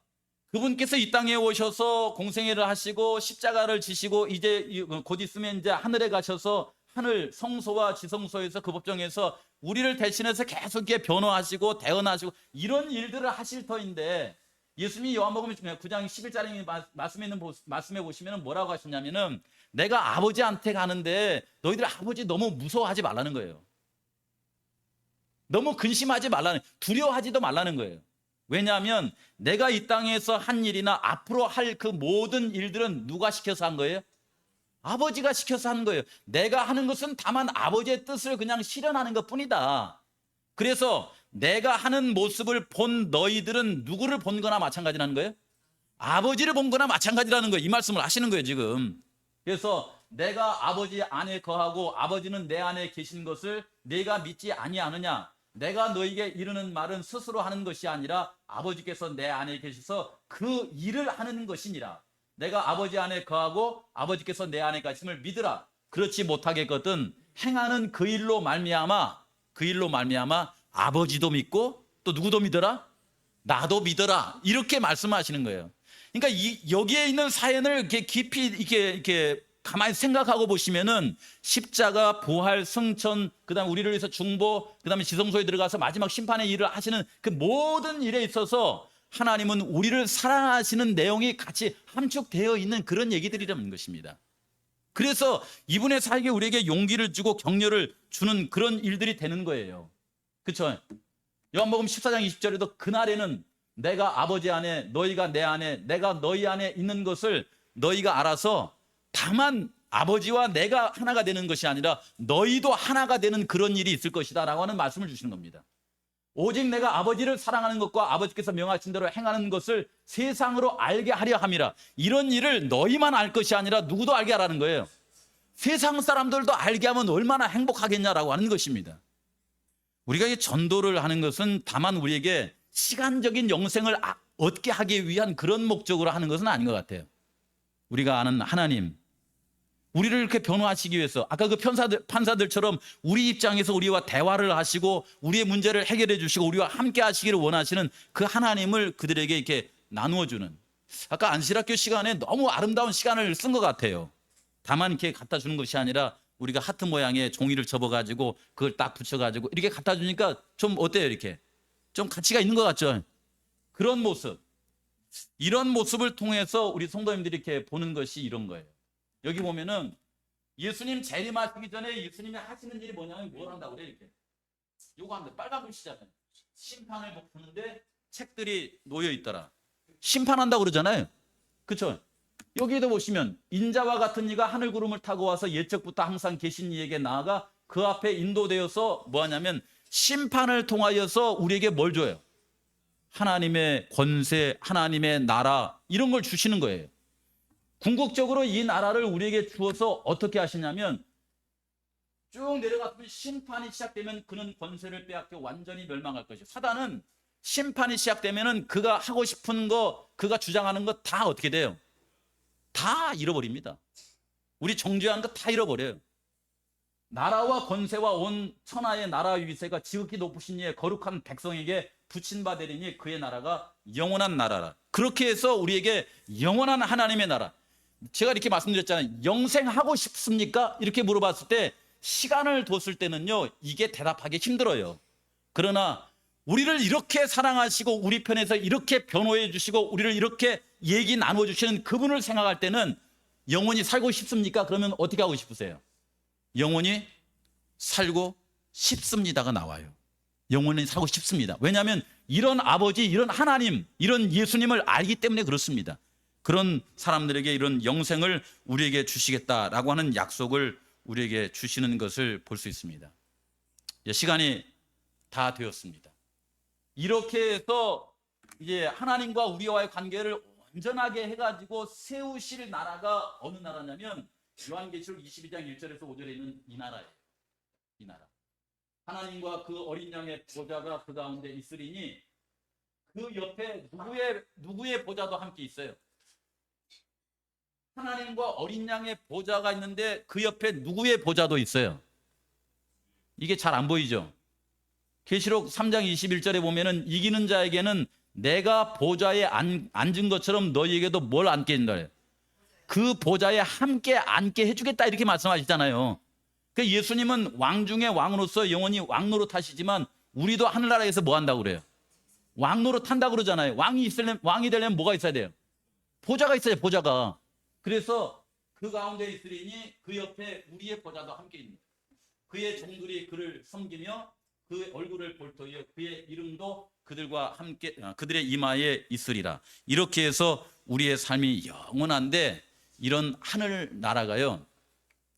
그분께서 이 땅에 오셔서 공생애를 하시고 십자가를 지시고 이제 곧 있으면 이제 하늘에 가셔서 하늘 성소와 지성소에서 그 법정에서 우리를 대신해서 계속 이렇게 변호하시고 대언하시고 이런 일들을 하실 터인데, 예수님이 요한복음 9장 11절에 말씀해 보시면 뭐라고 하시냐면은 내가 아버지한테 가는데 너희들 아버지 너무 무서워하지 말라는 거예요. 너무 근심하지 말라는, 두려워하지도 말라는 거예요. 왜냐하면 내가 이 땅에서 한 일이나 앞으로 할 그 모든 일들은 누가 시켜서 한 거예요? 아버지가 시켜서 하는 거예요. 내가 하는 것은 다만 아버지의 뜻을 그냥 실현하는 것 뿐이다. 그래서 내가 하는 모습을 본 너희들은 누구를 본 거나 마찬가지라는 거예요? 아버지를 본 거나 마찬가지라는 거예요. 이 말씀을 하시는 거예요, 지금. 그래서 내가 아버지 안에 거하고 아버지는 내 안에 계신 것을 네가 믿지 아니하느냐? 내가 너에게 이르는 말은 스스로 하는 것이 아니라 아버지께서 내 안에 계셔서 그 일을 하는 것이니라. 내가 아버지 안에 거하고 아버지께서 내 안에 가심을 믿으라. 그렇지 못하겠거든 행하는 그 일로 말미암아 아버지도 믿고 또 누구도 믿어라? 나도 믿어라. 이렇게 말씀하시는 거예요. 그러니까 여기에 있는 사연을 이렇게 깊이 이렇게 가만히 생각하고 보시면은 십자가, 부활, 승천, 그다음 우리를 위해서 중보, 그다음에 지성소에 들어가서 마지막 심판의 일을 하시는 그 모든 일에 있어서 하나님은 우리를 사랑하시는 내용이 같이 함축되어 있는 그런 얘기들이라는 것입니다. 그래서 이분의 사역에 우리에게 용기를 주고 격려를 주는 그런 일들이 되는 거예요. 그렇죠? 요한복음 14장 20절에도 그날에는 내가 아버지 안에 너희가 내 안에 내가 너희 안에 있는 것을 너희가 알아서 다만 아버지와 내가 하나가 되는 것이 아니라 너희도 하나가 되는 그런 일이 있을 것이다 라고 하는 말씀을 주시는 겁니다. 오직 내가 아버지를 사랑하는 것과 아버지께서 명하신 대로 행하는 것을 세상으로 알게 하려 함이라. 이런 일을 너희만 알 것이 아니라 누구도 알게 하라는 거예요. 세상 사람들도 알게 하면 얼마나 행복하겠냐라고 하는 것입니다. 우리가 이 전도를 하는 것은 다만 우리에게 시간적인 영생을 얻게 하기 위한 그런 목적으로 하는 것은 아닌 것 같아요. 우리가 아는 하나님, 우리를 이렇게 변호하시기 위해서 아까 그 판사들처럼 우리 입장에서 우리와 대화를 하시고 우리의 문제를 해결해 주시고 우리와 함께 하시기를 원하시는 그 하나님을 그들에게 이렇게 나누어 주는, 아까 안식학교 시간에 너무 아름다운 시간을 쓴 것 같아요. 다만 이렇게 갖다 주는 것이 아니라 우리가 하트 모양의 종이를 접어가지고 그걸 딱 붙여가지고 이렇게 갖다 주니까 좀 어때요? 이렇게 좀 가치가 있는 것 같죠? 그런 모습, 이런 모습을 통해서 우리 성도님들이 이렇게 보는 것이 이런 거예요. 여기 보면은 예수님 재림하시기 전에 예수님이 하시는 일이 뭐냐면 뭘 한다고 그래? 이렇게 요거 합니다. 빨간 글씨잖아요. 심판을 못 푸는데 책들이 놓여 있더라. 심판한다고 그러잖아요. 그렇죠? 여기에도 보시면 인자와 같은 이가 하늘 구름을 타고 와서 예적부터 항상 계신 이에게 나아가 그 앞에 인도되어서 뭐 하냐면 심판을 통하여서 우리에게 뭘 줘요? 하나님의 권세, 하나님의 나라, 이런 걸 주시는 거예요. 궁극적으로 이 나라를 우리에게 주어서 어떻게 하시냐면 쭉 내려가면 심판이 시작되면 그는 권세를 빼앗겨 완전히 멸망할 것이에요. 사단은 심판이 시작되면은 그가 하고 싶은 거, 그가 주장하는 거 다 어떻게 돼요? 다 잃어버립니다. 우리 정죄한 거 다 잃어버려요. 나라와 권세와 온 천하의 나라 위세가 지극히 높으신 이의 거룩한 백성에게 붙인 바 되리니 그의 나라가 영원한 나라라. 그렇게 해서 우리에게 영원한 하나님의 나라. 제가 이렇게 말씀드렸잖아요. 영생하고 싶습니까? 이렇게 물어봤을 때 시간을 뒀을 때는요, 이게 대답하기 힘들어요. 그러나 우리를 이렇게 사랑하시고 우리 편에서 이렇게 변호해 주시고 우리를 이렇게 얘기 나눠 주시는 그분을 생각할 때는 영원히 살고 싶습니까? 그러면 어떻게 하고 싶으세요? 영원히 살고 싶습니다가 나와요. 영원히 살고 싶습니다. 왜냐하면 이런 아버지, 이런 하나님, 이런 예수님을 알기 때문에 그렇습니다. 그런 사람들에게 이런 영생을 우리에게 주시겠다라고 하는 약속을 우리에게 주시는 것을 볼 수 있습니다. 시간이 다 되었습니다. 이렇게 해서 이제 하나님과 우리와의 관계를 온전하게 해가지고 세우실 나라가 어느 나라냐면 요한계시록 22장 1절에서 5절에 있는 이 나라예요. 이 나라. 하나님과 그 어린 양의 보좌가 그 가운데 있으리니 그 옆에 누구의 보좌도 함께 있어요. 하나님과 어린 양의 보좌가 있는데 그 옆에 누구의 보좌도 있어요. 이게 잘 안 보이죠? 계시록 3장 21절에 보면은 이기는 자에게는 내가 보좌에 앉은 것처럼 너희에게도 뭘 앉게 해준다. 그 보좌에 함께 앉게 해주겠다 이렇게 말씀하시잖아요. 그 예수님은 왕 중에 왕으로서 영원히 왕노릇 하시지만 우리도 하늘나라에서 뭐 한다고 그래요? 왕노릇 한다고 그러잖아요. 왕이 되려면 뭐가 있어야 돼요? 보좌가 있어야 돼요. 보좌가. 그래서 그 가운데 있으리니 그 옆에 우리의 보좌도 함께 있는 그의 종들이 그를 섬기며 그 얼굴을 볼터이어 그의 이름도 그들과 함께 그들의 이마에 있으리라. 이렇게 해서 우리의 삶이 영원한데 이런 하늘 나라가요.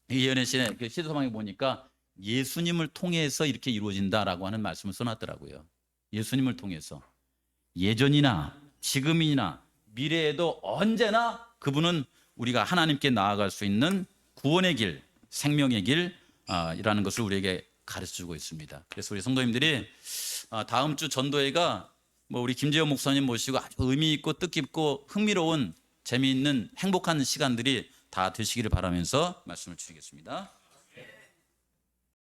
이현애 씨의 그 시대소망에 보니까 예수님을 통해서 이렇게 이루어진다라고 하는 말씀을 써놨더라고요. 예수님을 통해서 예전이나 지금이나 미래에도 언제나 그분은 우리가 하나님께 나아갈 수 있는 구원의 길, 생명의 길이라는 것을 우리에게 가르쳐주고 있습니다. 그래서 우리 성도님들이 다음 주 전도회가 뭐 우리 김재호 목사님 모시고 아주 의미 있고 뜻깊고 흥미로운 재미있는 행복한 시간들이 다 되시기를 바라면서 말씀을 드리겠습니다.